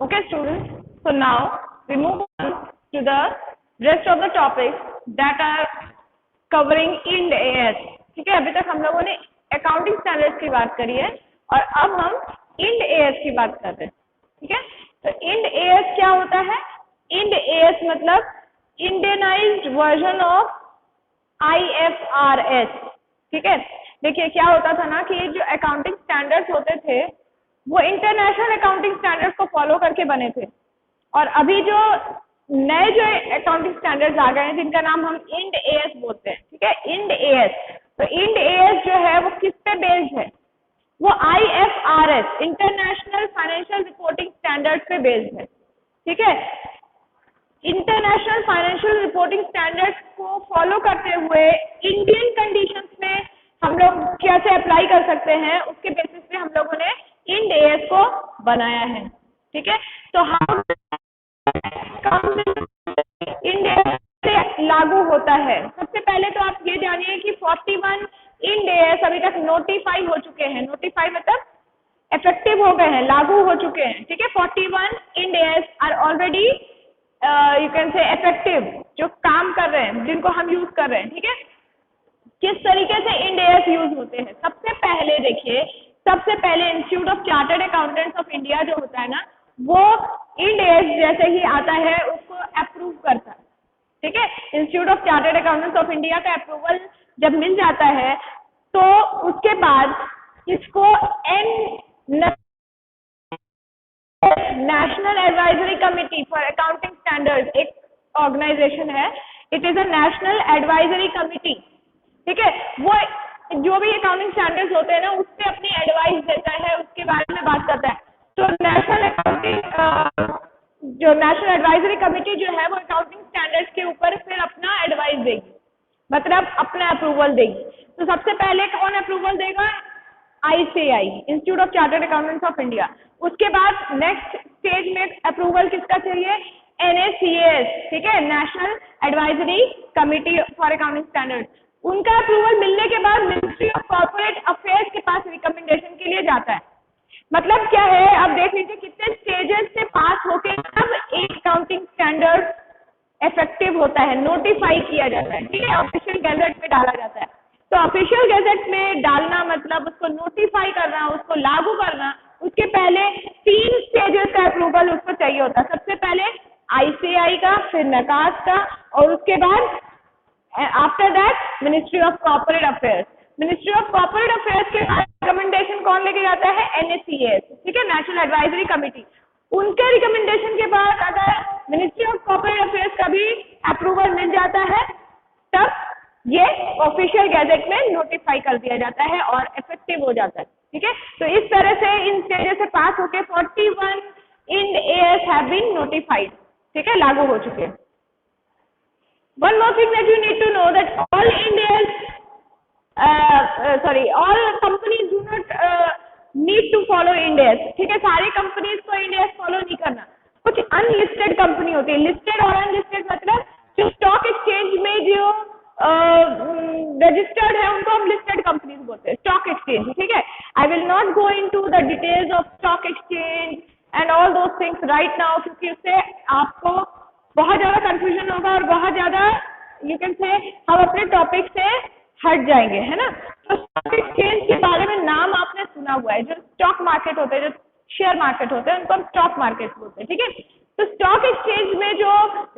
Okay, students. So now we move on to the rest of the topics that are covering Ind AS. ठीक है, अभी तक हम लोगों ने अकाउंटिंग स्टैंडर्ड्स की बात करी है और अब हम Ind AS की बात कर रहे हैं. ठीक है, तो Ind AS क्या होता है? Ind AS मतलब इंडियनाइज्ड वर्जन ऑफ IFRS. ठीक है, देखिए क्या होता था ना कि जो अकाउंटिंग स्टैंडर्ड्स होते थे वो इंटरनेशनल अकाउंटिंग स्टैंडर्ड्स को फॉलो करके बने थे और अभी जो नए जो अकाउंटिंग स्टैंडर्ड्स आ गए हैं जिनका नाम हम इंड एएस बोलते हैं. ठीक है, इंड एएस. तो इंड एएस जो है वो किस पे बेस्ड है? वो IFRS international financial reporting standards पे बेस्ड है. ठीक है, इंटरनेशनल फाइनेंशियल रिपोर्टिंग स्टैंडर्ड्स को फॉलो करते हुए इंडियन कंडीशंस में हम लोग कैसे अप्लाई कर सकते हैं उसके बेसिस पे हम लोगों ने इंड एएस को बनाया है. ठीक है, तो हम इंड एएस से लागू होता है. सबसे पहले तो आप ये जानिए कि 41 इंड एएस अभी तक नोटिफाई हो चुके हैं. नोटिफाई मतलब इफेक्टिव हो गए हैं, लागू हो चुके हैं. ठीक है, 41 Ind AS are already you can say effective, जो काम कर रहे हैं, जिनको हम यूज कर रहे हैं. ठीक है, किस तरीके से इंड एएस यूज होते हैं? सबसे पहले देखिए, सबसे पहले institute of chartered accountants of India जो होता है ना, वो इंड एएस जैसे ही आता है उसको अप्रूव करता है. ठीक है, institute of chartered accountants of India का अप्रूवल जब मिल जाता है तो उसके बाद इसको national advisory committee for accounting standards एक ऑर्गेनाइजेशन है. It is a national advisory committee. ठीक है, वो जो भी अकाउंटिंग स्टैंडर्ड्स होते हैं ना उस पर अपनी एडवाइस देता है, उसके बारे में बात करता है. तो जो नेशनल एडवाइजरी कमिटी जो है वो अकाउंटिंग स्टैंडर्ड्स के ऊपर फिर अपना एडवाइस देगी, मतलब अपना अप्रूवल देगी. तो सबसे पहले कौन अप्रूवल देगा? ICAI, institute of chartered accountants of India. उसके बाद नेक्स्ट स्टेज में अप्रूवल किसका चाहिए? NACS. ठीक है, national advisory committee for accounting standards. उनका अप्रूवल मिलने के बाद मिनिस्ट्री ऑफ कॉर्पोरेट अफेयर्स के पास रिकमेंडेशन के लिए जाता है. मतलब क्या है, अब देख लीजिए कितने स्टेजेस से पास होके तब एक अकाउंटिंग स्टैंडर्ड इफेक्टिव होता है, नोटिफाई किया जाता है. ठीक है, ऑफिशियल गैजेट में डाला जाता है. तो ऑफिशियल गैजेट में डालना मतलब उसको नोटिफाई करना, उसको लागू करना. उसके पहले 3 स्टेजेस का अप्रूवल उसको चाहिए होता है. सबसे पहले ICAI का, फिर नकास का और उसके बाद after that ministry of corporate affairs. Ministry of corporate affairs के बाद रिकमेंडेशन कौन लेके जाता है? NACS. ठीक है, नेशनल एडवाइजरी कमिटी. उनके रिकमेंडेशन के बाद अगर मिनिस्ट्री ऑफ कॉर्पोरेट अफेयर्स का भी अप्रूवल मिल जाता है तब ये ऑफिशियल गैजेट में नोटिफाई कर दिया जाता है और इफेक्टिव हो जाता है. ठीक है, तो इस तरह से इन स्टेजेस से पास होके 41 Ind AS have been notified. ठीक है, लागू हो चुके हैं. One more thing that you need to know that all Indians, all companies do not need to follow Ind AS. ठीक है, सारी कंपनीज को Ind AS फॉलो नहीं करना. कुछ अनलिस्टेड कंपनी होती है. लिस्टेड और अनलिस्टेड मतलब जो स्टॉक एक्सचेंज में जो रजिस्टर्ड है उनको हम लिस्टेड कंपनीज बोलते हैं, स्टॉक एक्सचेंज. ठीक है, I will not go into the details of stock exchange and all those things right now, क्योंकि उससे आपको बहुत ज्यादा कंफ्यूजन होगा और बहुत ज्यादा यू कैन से हम अपने टॉपिक से हट जाएंगे, है ना. तो स्टॉक एक्सचेंज के बारे में नाम आपने सुना हुआ है. जो स्टॉक मार्केट होते हैं, जो शेयर मार्केट होते हैं, उनको हम स्टॉक मार्केट बोलते हैं. ठीक है, तो स्टॉक एक्सचेंज में जो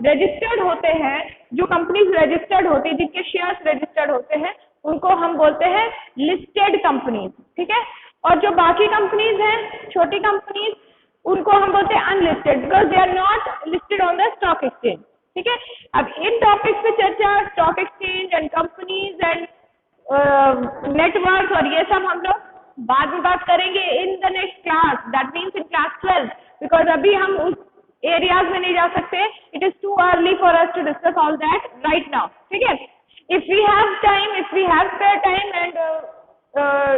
रजिस्टर्ड होते हैं, जो कंपनीज रजिस्टर्ड होती है, जिनके शेयर्स रजिस्टर्ड होते हैं, उनको हम बोलते हैं लिस्टेड कंपनीज. ठीक है, और जो बाकी कंपनीज हैं, छोटी कंपनीज, उनको हम बोलते हैं unlisted, because they are not listed on the stock exchange. ठीक है, अब इन टॉपिक्स पे चर्चा stock exchange and companies and network और ये सब हम लोग बाद में बात करेंगे in the next class, that means in class 12, because अभी हम उस एरियाज में नहीं जा सकते. It is too early for us to discuss all that right now. ठीक है, if we have time, if we have spare time and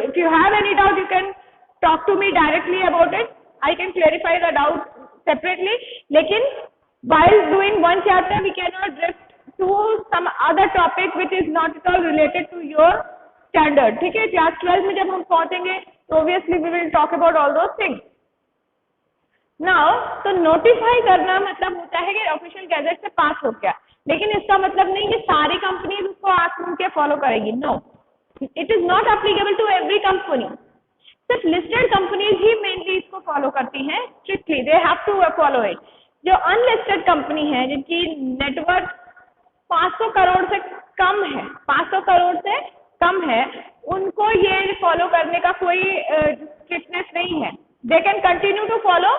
if you have any doubt you can talk to me directly about it. I can clarify the doubt separately. लेकिन while doing one chapter, we cannot drift to some other topic which is not at all related to your standard. ठीक है, class 12 में जब हम पहुंचेंगे तो obviously we will talk about all those things. Now तो notify करना मतलब होता है कि ऑफिशियल गैजेट से पास हो गया, लेकिन इसका मतलब नहीं कि सारी कंपनीज उसको आंख मूंद के फॉलो करेगी। No, it is not applicable to every company. सिर्फ लिस्टेड कंपनीज ही मेनली इसको फॉलो करती हैं strictly, they have to follow it. जो अनलिस्टेड कंपनी है जिनकी नेटवर्क 500 करोड़ से कम है, 500 करोड़ से कम है, उनको ये फॉलो करने का कोई स्ट्रिक्टनेस नहीं है। They can continue to follow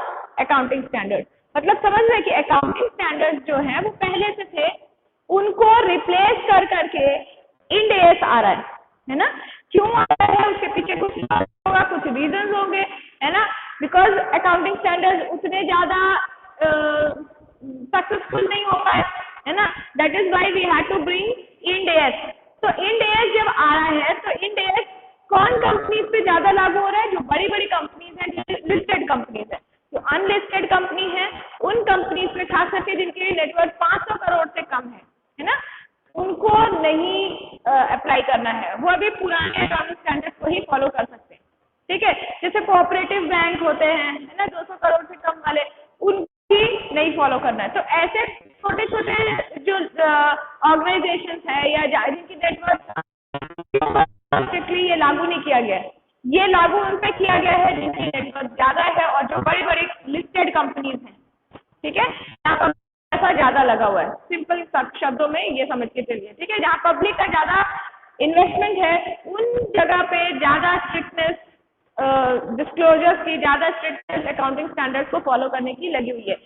accounting standard. मतलब समझ रहे कि अकाउंटिंग स्टैंडर्ड्स जो है वो पहले से थे, उनको रिप्लेस कर करके इंड एस आ रहा है ना। क्यों आ रहा है, उसके पीछे कुछ होगा, कुछ रीजंस होंगे, है ना। बिकॉज अकाउंटिंग स्टैंडर्ड्स उतने ज्यादा सक्सेसफुल नहीं हो पाए, है ना। That is why we had to bring Ind AS. तो इंड एस जब आ रहा है तो इंड एस कौन कंपनीज पे ज्यादा लागू हो रहा है? जो बड़ी बड़ी कंपनीज हैं, लिस्टेड कंपनीज है। जो अनलिस्टेड कंपनी है उन कंपनीज पे, खास करके जिनके नेटवर्क 500 करोड़ से कम है ना, उनको नहीं अप्लाई करना है। वो अभी पुराने अकाउंटिंग स्टैंडर्ड को ही फॉलो कर सकते हैं, ठीक है। जैसे कोऑपरेटिव बैंक होते हैं, है ना, 200 करोड़ से कम वाले, उनकी नहीं फॉलो करना है। तो ऐसे छोटे छोटे जो ऑर्गेनाइजेशन है या जिनकी नेटवर्क स्ट्रिक्टली ये लागू नहीं किया गया है, ये लागू उन पे किया गया है जिनकी नेटवर्क ज्यादा है और जो बड़ी बड़ी लिस्टेड कंपनीज हैं, ठीक है। यहाँ पर पैसा ज्यादा लगा हुआ है, सिंपल शब्दों में ये समझ के चलिए, ठीक है। जहाँ पब्लिक का ज्यादा इन्वेस्टमेंट है उन जगह पे ज्यादा स्ट्रिक्टनेस, डिस्क्लोजर्स की, ज्यादा स्ट्रिक्टनेस अकाउंटिंग स्टैंडर्ड्स को फॉलो करने की लगी हुई है।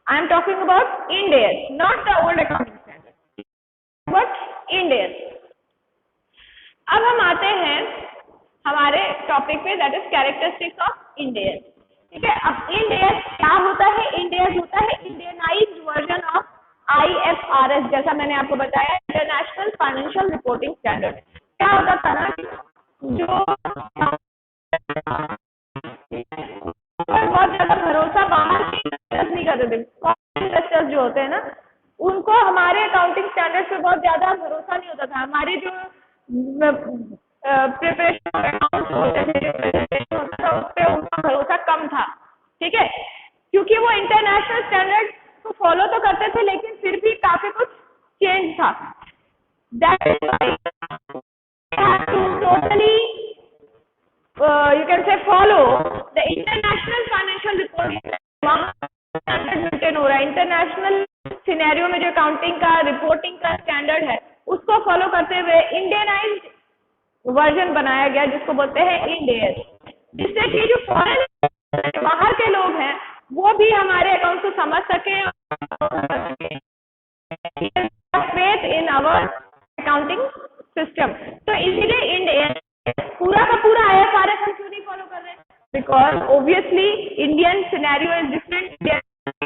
I am talking about end S, not the old accounting standard, but end S. अब हम आते हैं हमारे टॉपिक पे, that is characteristics of end S, ठीक है। अब इंड एस क्या होता है? इंड एस होता है इंडियनाइज्ड वर्जन ऑफ IFRS। जैसा मैंने आपको बताया, इंटरनेशनल फाइनेंशियल रिपोर्टिंग स्टैंडर्ड। क्या होता था ना, जो बहुत ज्यादा भरोसा बाहर के इन्वेस्टर्स नहीं करते थे। फॉरेन इन्वेस्टर्स जो होते हैं ना, उनको हमारे अकाउंटिंग स्टैंडर्ड पे बहुत ज्यादा भरोसा नहीं होता था। हमारे जो प्रिपरेशन अकाउंट्स होते थे, उस पे उनका भरोसा कम था, ठीक है। क्योंकि वो इंटरनेशनल स्टैंडर्ड को फॉलो तो करते थे, लेकिन फिर भी काफी कुछ चेंज था। That is totally you can say follow the international financial reporting। Standard maintain हो रहा है इंटरनेशनल सिनेरियो में, जो अकाउंटिंग का रिपोर्टिंग का स्टैंडर्ड है उसको फॉलो करते हुए इंडियनाइज्ड वर्जन बनाया गया, जिसको बोलते हैं इंड एस। जिससे कि जो फॉरेन बाहर के लोग हैं वो भी हमारे अकाउंट को समझ सके, faith in our accounting system. तो इसीलिए इंड एस पूरा का पूरा IFRS हम क्यों नहीं फॉलो कर रहे हैं? Because obviously Indian scenario is different,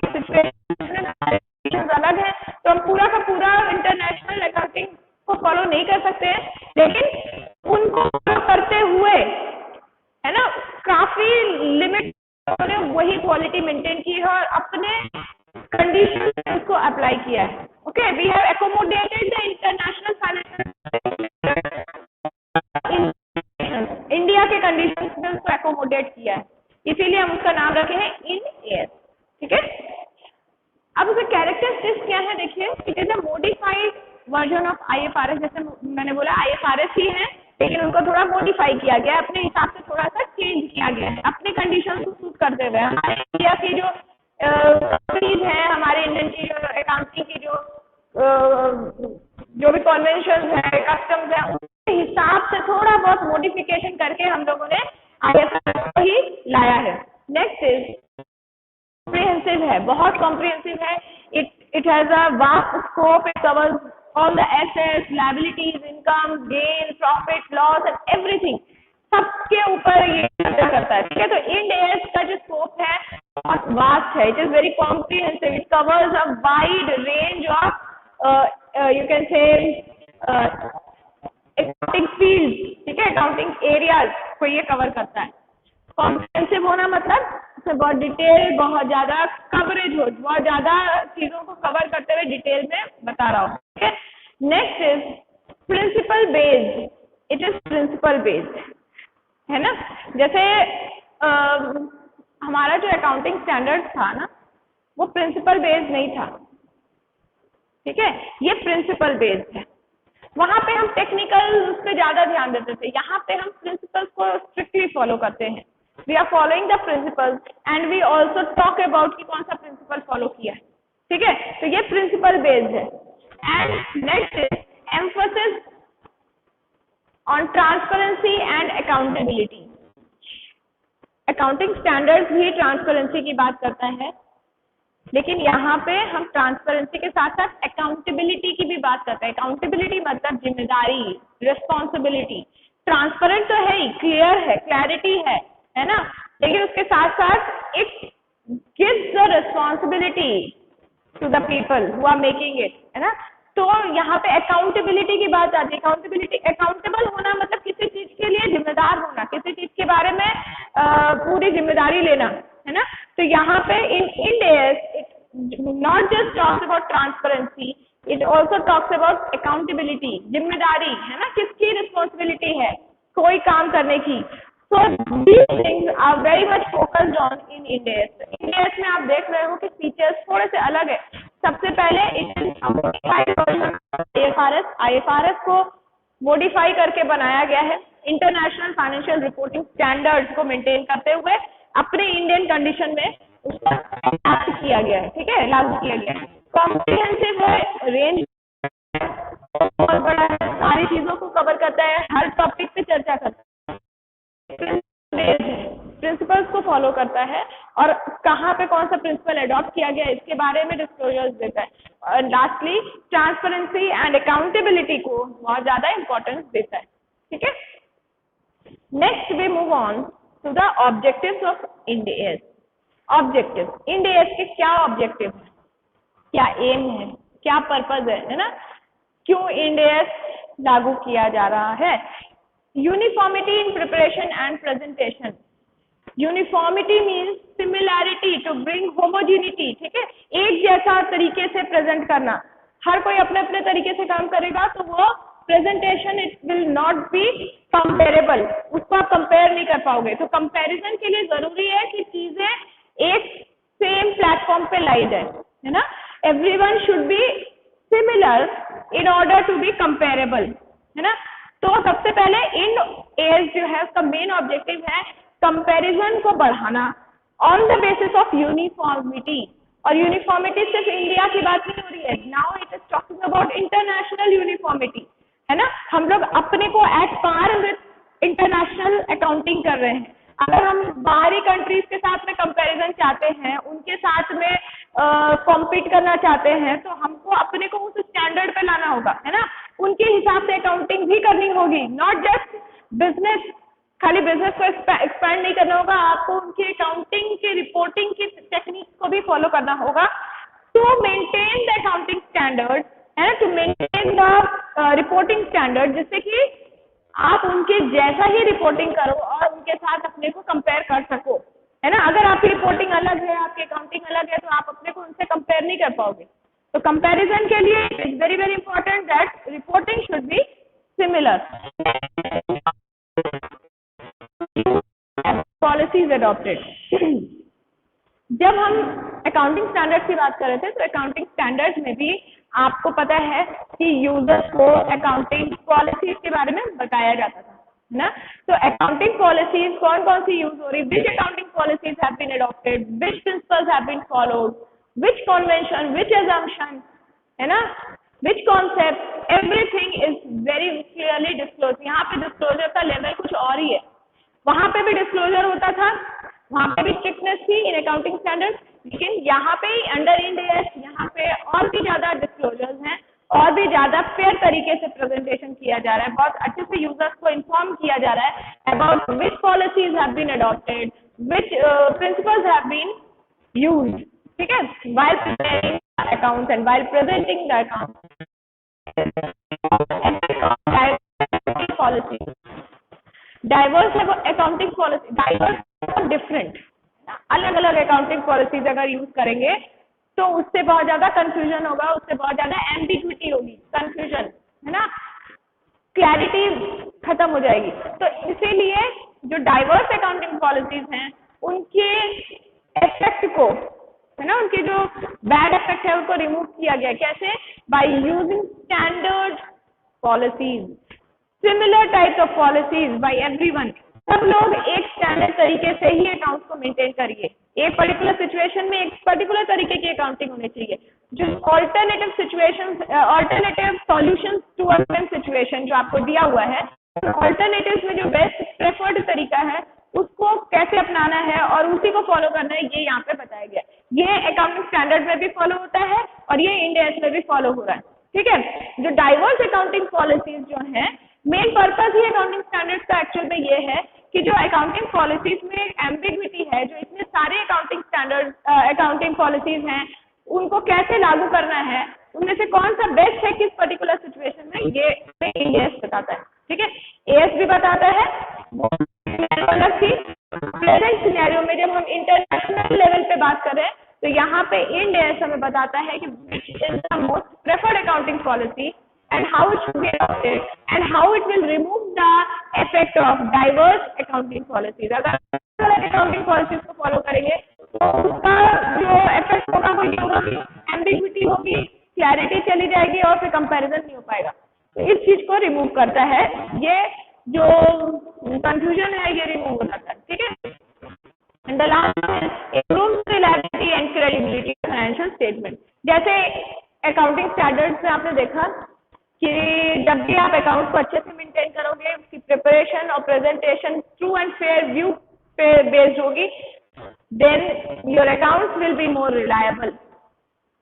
situation अलग है, तो हम पूरा का पूरा इंटरनेशनल अकाउंटिंग को फॉलो नहीं कर सकते हैं। लेकिन उनको करते हुए, है ना, काफी लिमिट ने वही क्वालिटी मेंटेन की है और अपने कंडीशन में उसको अप्लाई किया है। Okay, we have accommodated the international financial, India के कंडीशंस में उसको एकोमोडेट किया है, इसीलिए हम उसका नाम रखे हैं इंड एस, ठीक है। अब उसके कैरेक्टरिस्टिक्स क्या है? देखिए, it is a modified version of IFRS। जैसे मैंने बोला IFRS ही है, लेकिन उनको थोड़ा मॉडिफाई किया गया, अपने हिसाब से थोड़ा सा चेंज किया गया है, अपने कंडीशन को सूट करते हुए। हमारे इंडिया की जो कंपनीज है, हमारे इंडियन की जो अकाउंटिंग की जो भी कॉन्वेंशन है, कस्टम्स है, उसके हिसाब से थोड़ा बहुत मॉडिफिकेशन करके हम लोगों ने IFRS को ही लाया है। नेक्स्ट इज कॉम्प्रिहेंसिव है, बहुत कॉम्प्रिहेंसिव है। It has a vast scope, it covers all the assets, liabilities, income, gain, profit, loss and everything. सबके ऊपर ये करता है, ठीक है। तो इंड एस का जो स्कोप है बहुत वास्ट है, it is very comprehensive, it covers a wide range of you can say accounting fields, ठीक है, अकाउंटिंग एरियाज को ये कवर करता है। कॉम्प्रिहेंसिव होना मतलब उसमें बहुत डिटेल, बहुत ज्यादा कवरेज हो, बहुत ज्यादा चीजों को कवर करते हुए डिटेल में बता रहा हूँ, ठीक है। Next is principle based, it is principle based, है ना। जैसे हमारा जो अकाउंटिंग स्टैंडर्ड था ना वो प्रिंसिपल बेस्ड नहीं था, ठीक है, ये प्रिंसिपल बेस्ड है। वहां पे हम टेक्निकल उस पर ज्यादा ध्यान देते थे, यहाँ पे हम प्रिंसिपल्स को स्ट्रिक्टली फॉलो करते हैं। We are following the principles and we also talk about कि कौन सा प्रिंसिपल फॉलो किया है, ठीक है, तो ये प्रिंसिपल बेस्ड है। And next is emphasis on transparency and accountability. Accounting standards भी ट्रांसपेरेंसी की बात करता है, लेकिन यहाँ पे हम ट्रांसपेरेंसी के साथ साथ अकाउंटेबिलिटी की भी बात करते हैं। अकाउंटेबिलिटी मतलब जिम्मेदारी, रिस्पॉन्सिबिलिटी। ट्रांसपेरेंट तो है ही, क्लियर है, क्लैरिटी है ना, लेकिन उसके साथ साथ it gives the responsibility to the people who are making it, है ना। तो यहाँ पे अकाउंटेबिलिटी की बात आती है। अकाउंटेबिलिटी, अकाउंटेबल होना मतलब किसी चीज के लिए जिम्मेदार होना, किसी चीज के बारे में पूरी जिम्मेदारी लेना, है ना। तो यहाँ पे Ind AS it not just talks about transparency, it also talks about accountability, जिम्मेदारी, है ना, किसकी रिस्पॉन्सिबिलिटी है कोई काम करने की। So these things are very much focused on in Ind AS। Ind AS में आप देख रहे हो कि फीचर्स थोड़े से अलग है। सबसे पहले IFRS को मॉडिफाई करके बनाया गया है, इंटरनेशनल फाइनेंशियल रिपोर्टिंग स्टैंडर्ड्स को मेंटेन करते हुए अपने इंडियन कंडीशन में उसको लागू किया गया है, ठीक है, लागू किया गया है। कॉम्प्रिहेंसिव है, रेंज बहुत बड़ा है, सारी चीजों को कवर करता है, हर टॉपिक पे चर्चा करता है, प्रिंसिपल्स को फॉलो करता है और कहाँ पे कौन सा प्रिंसिपल अडॉप्ट किया गया इसके बारे में डिस्क्लोजर्स देता है। और लास्टली ट्रांसपेरेंसी एंड अकाउंटेबिलिटी को बहुत ज्यादा इंपॉर्टेंस देता है, ठीक है। Next we move on to the objectives of Ind AS। Objective, Ind AS के क्या ऑब्जेक्टिव है, क्या एम है, क्या पर्पज है ना, क्यों Ind AS लागू किया जा रहा है। Uniformity in preparation and presentation. Uniformity means similarity to bring homogeneity, ठीक है, एक जैसा तरीके से प्रेजेंट करना। हर कोई अपने अपने तरीके से काम करेगा तो वो presentation it will not be comparable, उसको आप कंपेयर नहीं कर पाओगे। तो कंपैरिजन के लिए जरूरी है कि चीजें एक सेम प्लेटफॉर्म पे लाई जाए, है ना। Everyone should be similar in order to be comparable, है ना। तो सबसे पहले Ind AS जो है उसका मेन ऑब्जेक्टिव है कंपैरिजन को बढ़ाना on the basis of uniformity. और यूनिफॉर्मिटी सिर्फ इंडिया की बात नहीं हो रही है, now it is talking about international uniformity, है ना। हम लोग अपने को at par with international accounting कर रहे हैं। अगर हम बाहरी कंट्रीज के साथ में कंपैरिजन चाहते हैं, उनके साथ में कॉम्पीट करना चाहते हैं, तो हमको अपने को उस स्टैंडर्ड पे लाना होगा, है ना। उनके हिसाब से अकाउंटिंग भी करनी होगी, नॉट जस्ट बिजनेस, खाली बिजनेस को एक्सपैंड नहीं करना होगा, आपको उनके अकाउंटिंग के रिपोर्टिंग की टेक्निक को भी फॉलो करना होगा to maintain the accounting standard, है ना, to maintain the reporting standard, जिससे कि आप उनके जैसा ही रिपोर्टिंग करो और उनके साथ अपने को कंपेयर कर सको, है ना। अगर आपकी रिपोर्टिंग अलग है, आपकी अकाउंटिंग अलग है, तो आप अपने को उनसे कंपेयर नहीं कर पाओगे। तो कंपैरिजन के लिए it's very very important that reporting should be similar. Policies adopted. जब हम अकाउंटिंग स्टैंडर्ड्स की बात कर रहे थे तो अकाउंटिंग स्टैंडर्ड्स में भी आपको पता है कि यूजर्स को अकाउंटिंग पॉलिसीज के बारे में बताया जाता था, है ना। तो अकाउंटिंग पॉलिसीज कौन कौन सी यूज हो रही, which accounting policies have been adopted, which principles have been followed, which convention, which assumption, है ना, which concept, everything is very clearly disclosed। यहाँ पे डिस्क्लोजर का लेवल कुछ और ही है, वहां पे भी डिस्क्लोजर होता था, वहां पे भी स्ट्रिक्टनेस थी इन अकाउंटिंग स्टैंडर्ड, लेकिन यहाँ पे अंडर Ind AS यहाँ पे और भी ज्यादा डिस्क्लोजर्स हैं और भी ज्यादा फेयर तरीके से प्रेजेंटेशन किया जा रहा है, बहुत अच्छे से यूजर्स को इन्फॉर्म किया जा रहा है about which policies have been adopted, which principles have been used, ठीक है, while preparing accounts and while presenting the accounts। Policy diverse accounting policy, diverse और डिफरेंट, अलग अलग अकाउंटिंग पॉलिसीज अगर यूज करेंगे तो उससे बहुत ज्यादा कंफ्यूजन होगा, उससे बहुत ज्यादा एम्बिग्विटी होगी, कंफ्यूजन, है ना, क्लैरिटी खत्म हो जाएगी। तो इसीलिए जो डाइवर्स अकाउंटिंग पॉलिसीज हैं उनके इफेक्ट को, है ना, उनके जो बैड इफेक्ट है उनको रिमूव किया गया। कैसे? By using standard policies, similar types of policies bye everyone. सब लोग एक स्टैंडर्ड तरीके से ही अकाउंट्स को मेंटेन करिए। एक पर्टिकुलर सिचुएशन में एक पर्टिकुलर तरीके की अकाउंटिंग होनी चाहिए। जो alternative situations, alternative solutions to a same situation जो आपको दिया हुआ है, ऑल्टरनेटिव्स में जो बेस्ट प्रेफर्ड तरीका है उसको कैसे अपनाना है और उसी को फॉलो करना है, ये यहाँ पे बताया गया। ये अकाउंटिंग स्टैंडर्ड में भी फॉलो होता है और ये इंड एस में भी फॉलो हो रहा है। ठीक है, जो डाइवर्स अकाउंटिंग पॉलिसीज जो है, मेन पर्पस ही अकाउंटिंग स्टैंडर्ड्स का एक्चुअल में ये है कि जो अकाउंटिंग पॉलिसीज में एम्बिग्विटी है, जो इतने सारे अकाउंटिंग स्टैंडर्ड अकाउंटिंग पॉलिसीज हैं, उनको कैसे लागू करना है, उनमें से कौन सा बेस्ट है किस पर्टिकुलर सिचुएशन में, ये एएस बताता है। ठीक है, एएस भी बताता है। अलग थी प्रेजेंट सिनेरियो में जब हम इंटरनेशनल लेवल पे बात करें तो यहाँ पे इंड एएस हमें बताता है कि which is the most preferred accounting policy and how it should be adopted and how it will remove the effect of diverse accounting policies। अगर अलग accounting policies को फॉलो करेंगे तो उसका जो इफेक्ट होगा वो ये होगा कि एम्बिग्विटी होगी, क्लैरिटी चली जाएगी और फिर कंपैरिजन नहीं हो पाएगा। तो इस चीज को रिमूव करता है, ये जो कंफ्यूजन है ये रिमूव हो जाता है। ठीक है, and the last improves reliability and credibility of financial statement। जैसे अकाउंटिंग स्टैंडर्ड्स में आपने देखा कि जब भी आप अकाउंट को अच्छे से मेंटेन करोगे, उसकी प्रिपरेशन और presentation true and fair view पे बेस्ड होगी, then your accounts will be more reliable,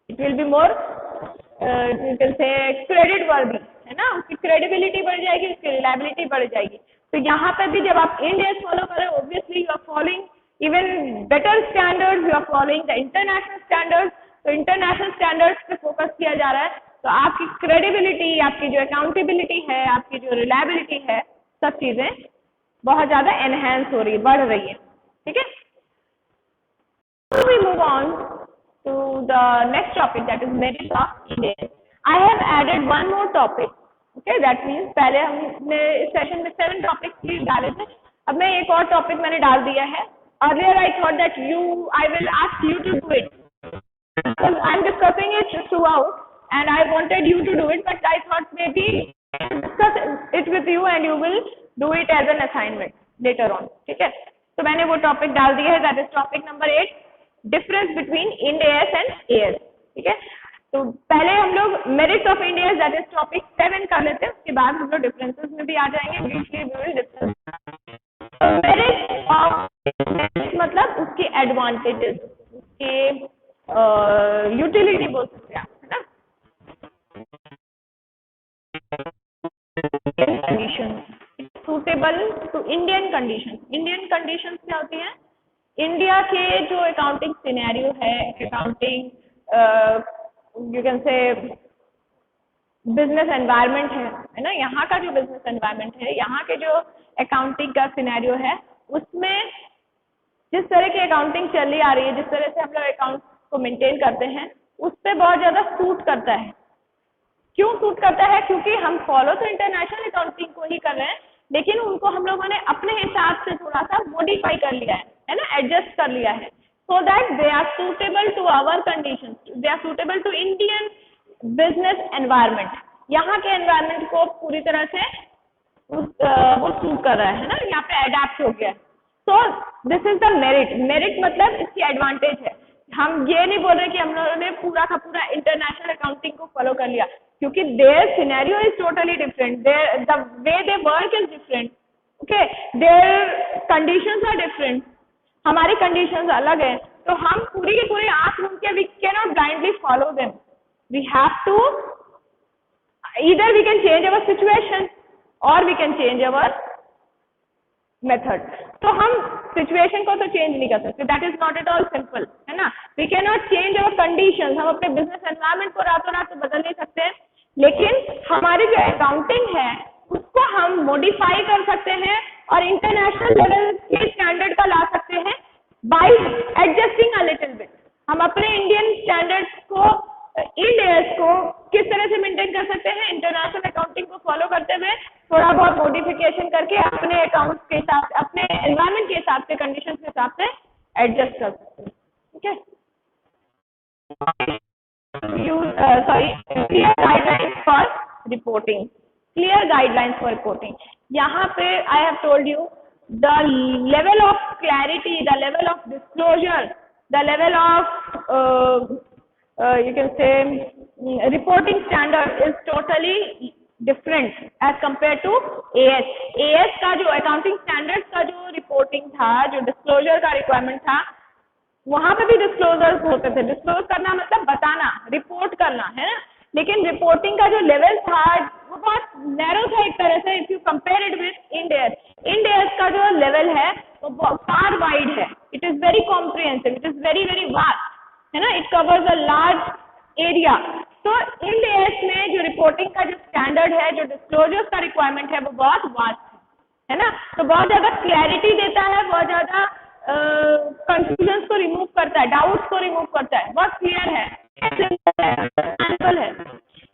it will be more you can say credit worthy, है ना, उसकी क्रेडिबिलिटी बढ़ जाएगी, उसकी रिलायबिलिटी बढ़ जाएगी। तो यहाँ पे भी जब आप इंड एस फॉलो करें, obviously you are following even better standards, you are following the international standards. तो इंटरनेशनल स्टैंडर्ड्स पे फोकस किया जा रहा है, तो आपकी क्रेडिबिलिटी, आपकी जो अकाउंटेबिलिटी है, आपकी जो रिलायबिलिटी है, सब चीजें बहुत ज्यादा एनहेंस हो रही है, बढ़ रही है। ठीक है, so we move on to the next topic, that is merit of Ind AS। I have added one more topic, okay, that means पहले हमने इस सेशन में 7 टॉपिक्स डाले थे, अब मैं एक और टॉपिक मैंने डाल दिया है। Earlier I thought that I will ask you to do it, because I'm discussing it throughout and I wanted you to do it, but I thought maybe discuss it with you and you will do it as an assignment later on। ठीक है, तो मैंने वो topic डाल दिया है, that is topic number 8, difference between Ind AS and as. ठीक है, तो पहले हम लोग merits of Ind AS that is topic 7 कर लेते हैं, उसके बाद हम लोग डिफरेंसेस में भी आ जाएंगे। Briefly we will discuss merits of मतलब उसके एडवांटेजेस, उसके यूटिलिटी बोल सकते हैं आप, है ना। Condition suitable to Indian condition. Indian condition क्या होती हैं? इंडिया के जो अकाउंटिंग सिनेरियो है, accounting you can say business environment है ना, यहाँ का जो बिजनेस एनवायरनमेंट है, यहाँ के जो अकाउंटिंग का सिनेरियो है, उसमें जिस तरह की अकाउंटिंग चली आ रही है, जिस तरह से हम लोग अकाउंट को मेंटेन करते हैं, उस पर बहुत ज़्यादा सूट करता है। क्यों सूट करता है? क्योंकि हम फॉलो तो इंटरनेशनल अकाउंटिंग को ही कर रहे हैं, लेकिन उनको हम लोगों ने अपने हिसाब से थोड़ा सा मॉडिफाई कर लिया है ना, एडजस्ट कर लिया है, so that they are suitable to our condition, they are suitable to Indian business environment. यहाँ के एनवायरनमेंट को पूरी तरह से वो सूट कर रहा है ना, यहाँ पे अडेप्ट हो गया। So this is the merit. Merit मतलब इसकी एडवांटेज है। हम ये नहीं बोल रहे कि हम लोगों ने पूरा का पूरा इंटरनेशनल अकाउंटिंग को फॉलो कर लिया, क्योंकि their scenario is totally different, their the way they work is different, okay, their conditions are different, हमारी कंडीशंस अलग है। तो हम पूरी की पूरी आंख मूंद के we can not blindly follow them, we have to either we can change our situation और we can change our method. तो हम सिचुएशन को तो चेंज नहीं कर सकते, that is not at all simple, है ना। We can not change our conditions, हम अपने बिजनेस एनवायरनमेंट को रातों रात तो बदल नहीं सकते हैं, लेकिन हमारी जो अकाउंटिंग है उसको हम मॉडिफाई कर सकते हैं और इंटरनेशनल लेवल के स्टैंडर्ड का ला सकते हैं bye adjusting a little bit. हम अपने इंडियन स्टैंडर्ड्स को, इंड एएस को किस तरह से मेंटेन कर सकते हैं? इंटरनेशनल अकाउंटिंग को फॉलो करते हुए थोड़ा बहुत मॉडिफिकेशन करके अपने अकाउंट्स के हिसाब से, अपने एनवायरनमेंट के हिसाब से, कंडीशन के हिसाब से एडजस्ट कर सकते हैं, ठीक है। Clear guidelines for reporting, clear guidelines for reporting. यहाँ पे I have told you the level of clarity, the level of disclosure, the level of you can say reporting standard is totally different as compared to AS। AS का जो accounting standards का जो reporting था, जो disclosure का requirement था, वहां पे भी डिस्क्लोजर्स होते थे। डिस्क्लोज करना मतलब बताना, रिपोर्ट करना, है ना। लेकिन रिपोर्टिंग का जो लेवल था वो बहुत नैरो था एक तरह से, if you compare it with Ind AS. Ind AS का जो लेवल है वो फार वाइड है, it is very comprehensive, it is very very vast, है ना, it covers a large area. तो इंड एएस में जो रिपोर्टिंग का जो स्टैंडर्ड है, जो डिस्क्लोजर्स का रिक्वायरमेंट है, वो बहुत वास्ट है ना। तो बहुत ज्यादा क्लैरिटी देता है, बहुत ज्यादा कंफ्यूजन को रिमूव करता है, डाउट्स को रिमूव करता है, बहुत क्लियर है, सिंपल है।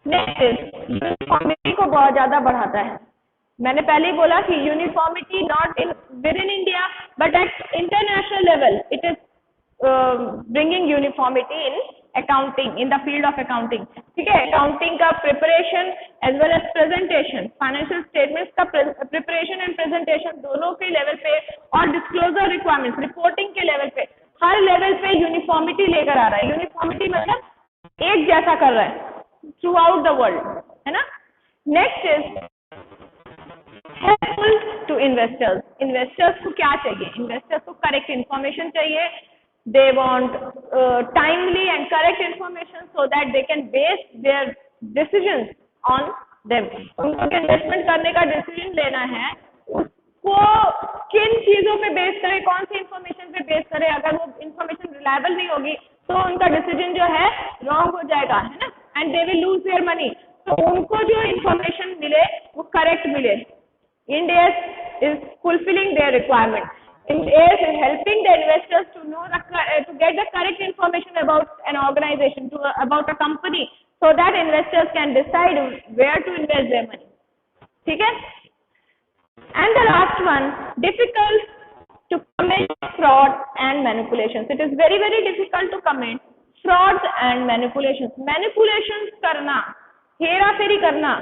नेक्स्ट यूनिफॉर्मिटी को बहुत ज्यादा बढ़ाता है। मैंने पहले ही बोला कि uniformity not in within India but at international level it is bringing uniformity in accounting, in the field of accounting, ठीक है। अकाउंटिंग का preparation as well as presentation, financial statements का प्रिपरेशन एंड प्रेजेंटेशन दोनों के level पे, और disclosure requirements reporting के level पे, हर लेवल पे यूनिफॉर्मिटी लेकर आ रहा है। यूनिफॉर्मिटी मतलब एक जैसा कर रहा है थ्रू आउट द वर्ल्ड, है ना। Next is helpful to investors. Investors को क्या चाहिए? इन्वेस्टर्स को करेक्ट इन्फॉर्मेशन चाहिए। They want timely and correct information so that they can base their decisions on them। उनको इन्वेस्टमेंट करने का डिसीजन लेना है, उसको किन चीजों पे बेस करे, कौन सी इंफॉर्मेशन पे बेस करे। अगर वो इंफॉर्मेशन रिलायबल नहीं होगी तो उनका डिसीजन जो है रॉन्ग हो जाएगा, है ना, and they will lose their money. तो उनको जो इंफॉर्मेशन मिले वो करेक्ट मिले। Ind AS is fulfilling their requirement. Ind AS is helping the investors to know to get the correct information about an organization, about a company, so that investors can decide where to invest their money, ठीक है। And the last one, difficult to commit fraud and manipulations। It is very very difficult to commit frauds and manipulations। Manipulations करना, हेरा फेरी करना,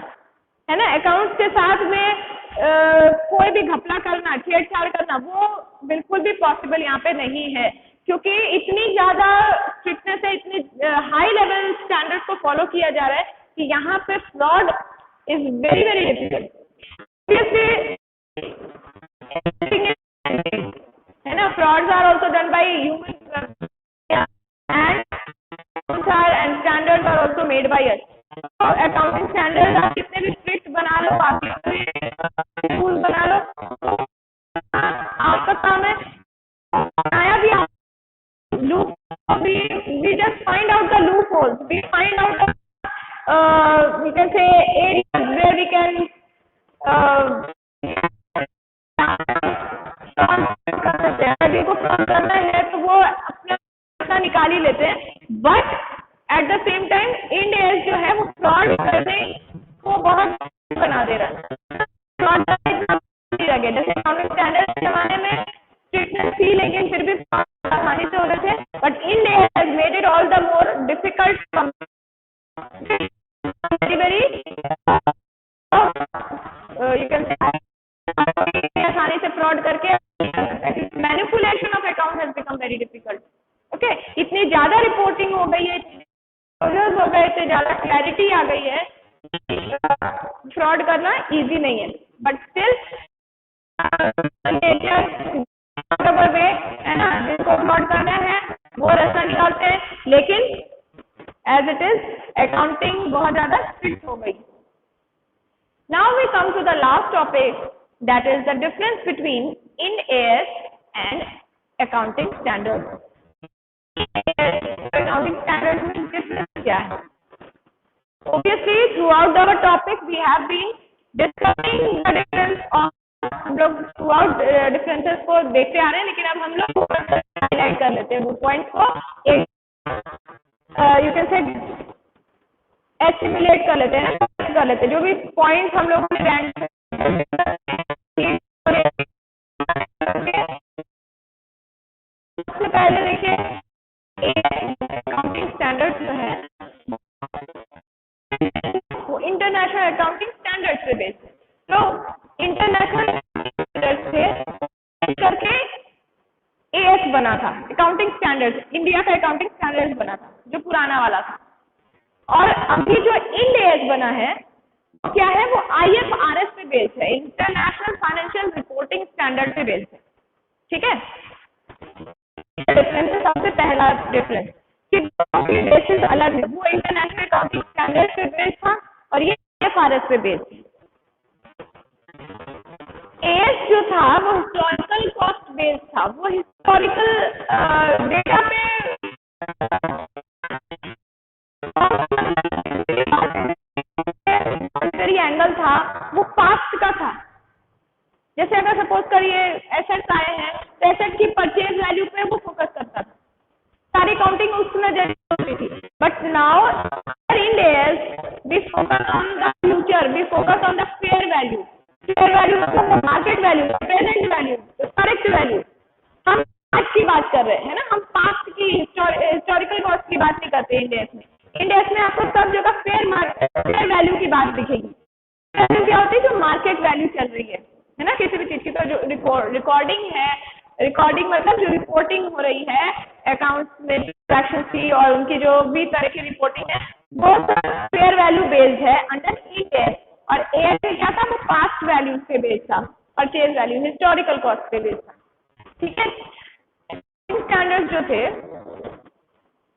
है ना, accounts के साथ में कोई भी घपला करना, छेड़छाड़ करना, वो बिल्कुल भी पॉसिबल यहाँ पे नहीं है, क्योंकि इतनी ज्यादा स्ट्रिक्टनेस है, इतनी हाई लेवल स्टैंडर्ड को फॉलो किया जा रहा है कि यहाँ पे fraud is very very difficult, है ना। Frauds are also done by human and standards are also made by us. Accounting standard आप कितने भी स्ट्रिक्ट बना लो, आप रूल बना लो, आपका काम है आया भी loop, we just find out the loopholes, we find out we can say areas where we can करना है तो वो अपना निकाल ही लेते हैं। But at the same time Ind AS जो है वो फ्रॉड करने को बहुत बना दे रहा है। फ्रॉड लगे, जैसे अकाउंटिंग स्टैंडर्ड के जमाने में स्ट्रिक्टनेस थी लेकिन फिर भी आसानी से हो रहे थे, but Ind AS has made it all the more difficult, very very you can से आसानी से फ्रॉड करके manipulation of account has become very difficult. Okay, इतनी ज्यादा रिपोर्टिंग हो गई है, हो गए थे, ज्यादा क्लैरिटी आ गई है, फ्रॉड करना इजी नहीं है। बट स्टिल वे, है ना, जिसको फ्रॉड करना है वो रास्ता निकालते हैं, लेकिन एज इट इज अकाउंटिंग बहुत ज्यादा स्ट्रिक्ट हो गई। Now we come to the last topic, that is the difference between Ind AS and accounting standard. Accounting standard में डिफरेंस क्या है? Obviously, throughout our topic, we have been discussing the difference of, हम लोग throughout differences को देखते आ रहे हैं, लेकिन अब हम लोग हाईलाइट कर लेते हैं वो पॉइंट्स को, एक यू कैन से एस्टिमेट कर लेते हैं, कर लेते हैं जो भी पॉइंट्स हम लोग सबसे इंटरनेशनल स्टैंडर्ड्स थे करके एएस बना था, अकाउंटिंग स्टैंडर्ड्स, इंडिया का अकाउंटिंग स्टैंडर्ड्स बना था जो पुराना वाला था। और अभी जो इंड एएस बना है क्या है, वो आईएफआरएस पे बेस्ड है, इंटरनेशनल फाइनेंशियल रिपोर्टिंग स्टैंडर्ड पे बेस्ड है। ठीक है, डिफरेंस है सबसे पहला डिफरेंस कि बेसिस अलग है, वो इंटरनेशनल अकाउंटिंग स्टैंडर्ड पे बेस्ड था और ये आईएफआरएस पे बेस्ड है। एएस जो था वो हिस्टोरिकल कॉस्ट बेस्ड था, वो हिस्टोरिकल डेटा पे एंगल था, वो पास्ट का था। जैसे अगर सपोज करिए एसेट्स आए हैं तो एसेट की परचेज वैल्यू पे वो फोकस करता था, सारी काउंटिंग उसमें जैसे होती थी। But now in days we focus on the future, we focus on the fair value. Fair value मतलब market value, present value, correct value. हम आज की बात कर रहे हैं ना, हम पास्ट की हिस्टोरिकल कॉस्ट की बात नहीं करते। इंडेक्स में, इंडेक्स में आपको सब जगह फेयर वैल्यू की बात दिखेगी। वैल्यू क्या होती है, जो मार्केट वैल्यू चल रही है ना किसी भी चीज की। तो जो रिकॉर्डिंग है, रिकॉर्डिंग मतलब जो रिपोर्टिंग हो रही है अकाउंट्स में ट्रांजैक्शन की और उनकी जो भी तरह की रिपोर्टिंग है वो फेयर वैल्यू बेस्ड है अंडर इंडेक्स। और एएस में क्या था, वो पास्ट वैल्यू पे बेस्ड था, परचेज वैल्यू, हिस्टोरिकल कॉस्ट पे बेस्ड था। ठीक है, स्टैंडर्ड जो थे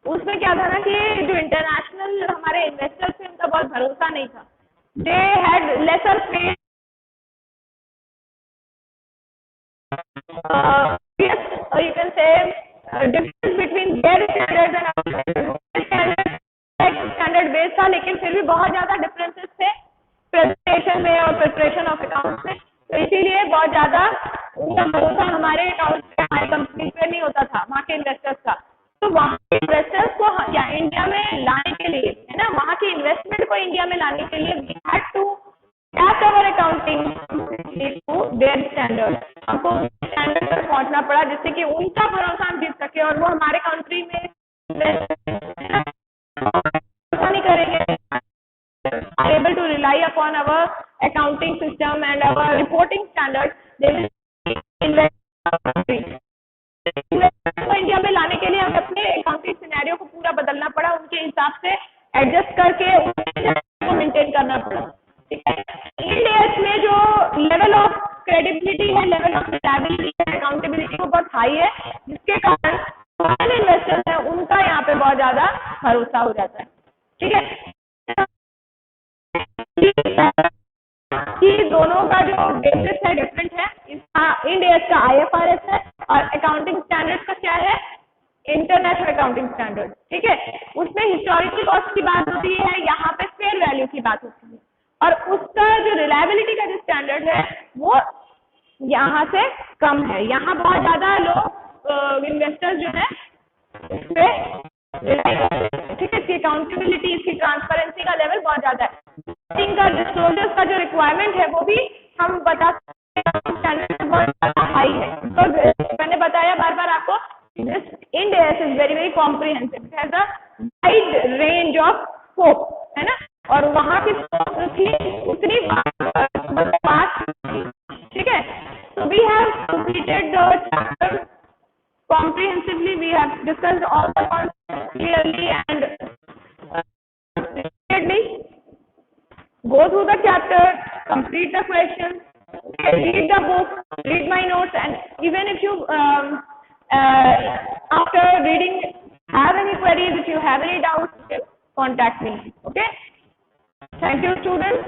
उसमें क्या था ना कि जो इंटरनेशनल हमारे इन्वेस्टर्स थे उनका बहुत भरोसा नहीं था। They had lesser faith, you can say difference between their standards and standard base था, लेकिन फिर भी बहुत ज्यादा डिफरेंसेस थे प्रेजेंटेशन में और प्रिपरेशन ऑफ अकाउंट्स में। तो इसीलिए बहुत ज्यादा उनका भरोसा हमारे अकाउंट्स पे, हमारी कंपनी पे नहीं होता था, वहाँ के इन्वेस्टर्स का। तो वहाँ के इन्वेस्टर्स को या इंडिया में लाने के लिए, है ना, वहाँ की इन्वेस्टमेंट को इंडिया में लाने के लिए we had to adapt our accounting to their standard। हमको स्टैंडर्ड पर पहुंचना पड़ा जिससे कि उनका भरोसा हम जीत सके और वो हमारे कंट्री में भरोसा नहीं करेंगे। are able to rely upon our accounting system and our reporting standards, they will invest को इंडिया में लाने के लिए हमें अपने अकाउंटिंग सिनेरियो को पूरा बदलना पड़ा, उनके हिसाब से एडजस्ट करके उनको मेंटेन करना पड़ा। ठीक है, इंडियस में जो लेवल ऑफ क्रेडिबिलिटी है, लेवल ऑफ स्टेबिलिटी है, अकाउंटेबिलिटी वो बहुत हाई है, जिसके कारण फॉरेन इन्वेस्टर्स है उनका यहाँ पे बहुत ज्यादा भरोसा हो जाता है। ठीक है, कि दोनों का जो बेसिस है डिफरेंट है। इंडियस का आईएफआरएस है और अकाउंटिंग स्टैंडर्ड्स का क्या है, इंटरनेशनल अकाउंटिंग स्टैंडर्ड। ठीक है, उसमें हिस्टोरिकल कॉस्ट की बात होती है, यहाँ पे फेयर वैल्यू की बात होती है। और उसका जो रिलायबिलिटी का जो स्टैंडर्ड है वो यहाँ से कम है। यहाँ बहुत ज्यादा लोग इन्वेस्टर्स जो है इस पे, ठीक है, इसकी अकाउंटेबिलिटी, इसकी ट्रांसपेरेंसी का लेवल बहुत ज्यादा है। का डिस्क्लोजर्स का जो रिक्वायरमेंट है वो भी हम बता सकते हैं स्टैंडर्ड बहुत ज्यादा हाई है। तो मैंने बताया बार बार आपको, this Ind AS is very very comprehensive, it has a wide range of scope, है ना, और वहाँ की उतनी बात। ठीक है, so we have completed the chapter comprehensively, we have discussed all the concepts clearly and clearly. Go through the chapter, complete the questions, read the book, read my notes, and even if you after reading have any queries, if you have any doubts, contact me. Okay, thank you students.